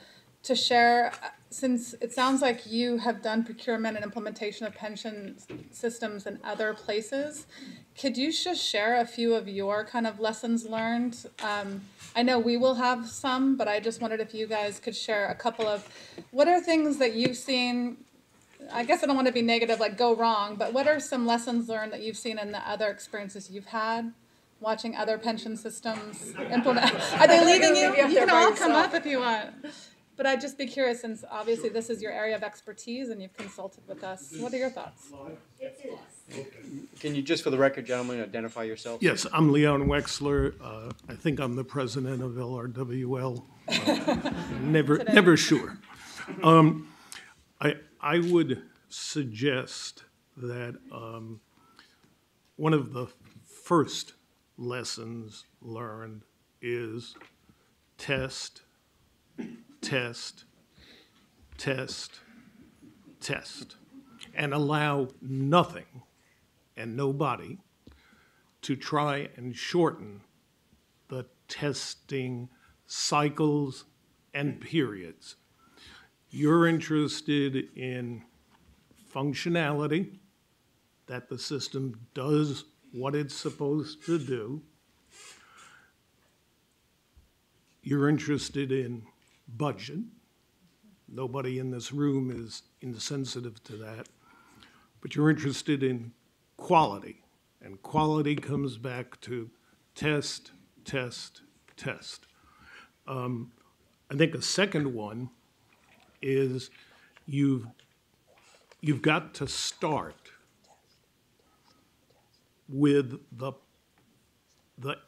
share, since it sounds like you have done procurement and implementation of pension systems in other places. Could you just share a few of your kind of lessons learned? I know we will have some, but I just wondered if you guys could share a couple of, what are things that you've seen, I guess I don't want to be negative, like go wrong, but what are some lessons learned that you've seen in the other experiences you've had watching other pension systems implement? Are they leaving you? You can all come up if you want. But I'd just be curious, since obviously this is your area of expertise and you've consulted with us. What are your thoughts?
Can you just, for the record, gentlemen, identify yourself?
Yes, I'm Leon Wexler. I think I'm the president of LRWL. Never sure. I would suggest that one of the first lessons learned is test, test, test, test, and allow nothing and nobody to try and shorten the testing cycles and periods. You're interested in functionality, that the system does what it's supposed to do. You're interested in budget. Nobody in this room is insensitive to that. But you're interested in quality. And quality comes back to test, test, test. I think a second one is you've got to start with the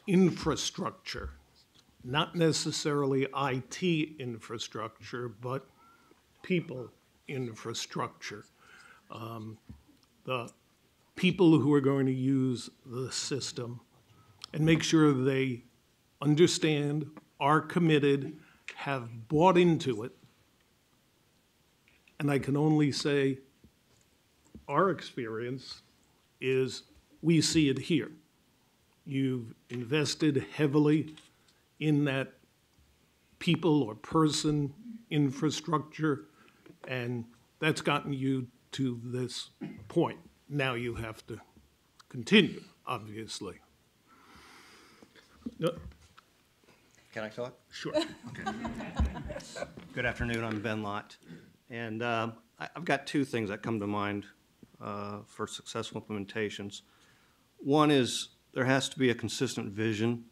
infrastructure, not necessarily IT infrastructure, but people infrastructure. The people who are going to use the system, and make sure they understand, are committed, have bought into it. And I can only say our experience is we see it here. You've invested heavily in that people or person infrastructure, and that's gotten you to this point. Now you have to continue, obviously. No.
Can I talk?
Sure.
Okay. Good afternoon, I'm Ben Lott. And I've got two things that come to mind for successful implementations. One is there has to be a consistent vision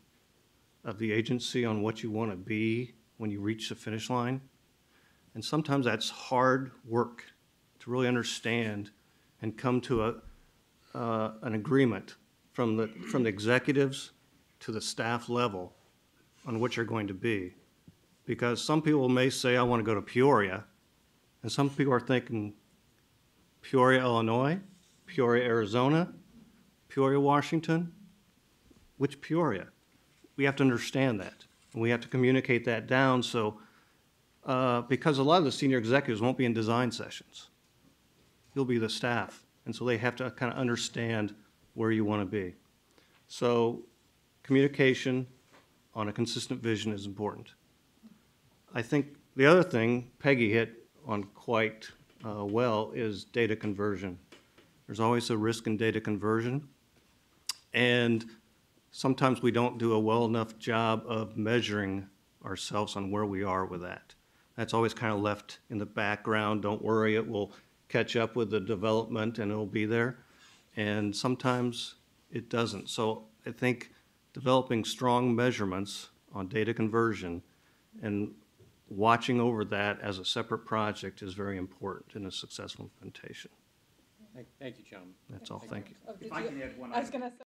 of the agency on what you want to be when you reach the finish line. And sometimes that's hard work to really understand and come to an agreement from the executives to the staff level on what you're going to be. Because some people may say, I want to go to Peoria, and some people are thinking Peoria, Illinois, Peoria, Arizona, Peoria, Washington. Which Peoria? We have to understand that, and we have to communicate that down so, because a lot of the senior executives won't be in design sessions. You'll be the staff, and so they have to kind of understand where you want to be. So communication on a consistent vision is important. I think the other thing Peggy hit on quite well is data conversion. There's always a risk in data conversion, and sometimes we don't do a well enough job of measuring ourselves on where we are with that. That's always kind of left in the background. Don't worry, it will catch up with the development and it'll be there. And sometimes it doesn't. So I think developing strong measurements on data conversion and watching over that as a separate project is very important in a successful implementation.
Thank you, gentlemen.
That's all. Thank you.
I was gonna say.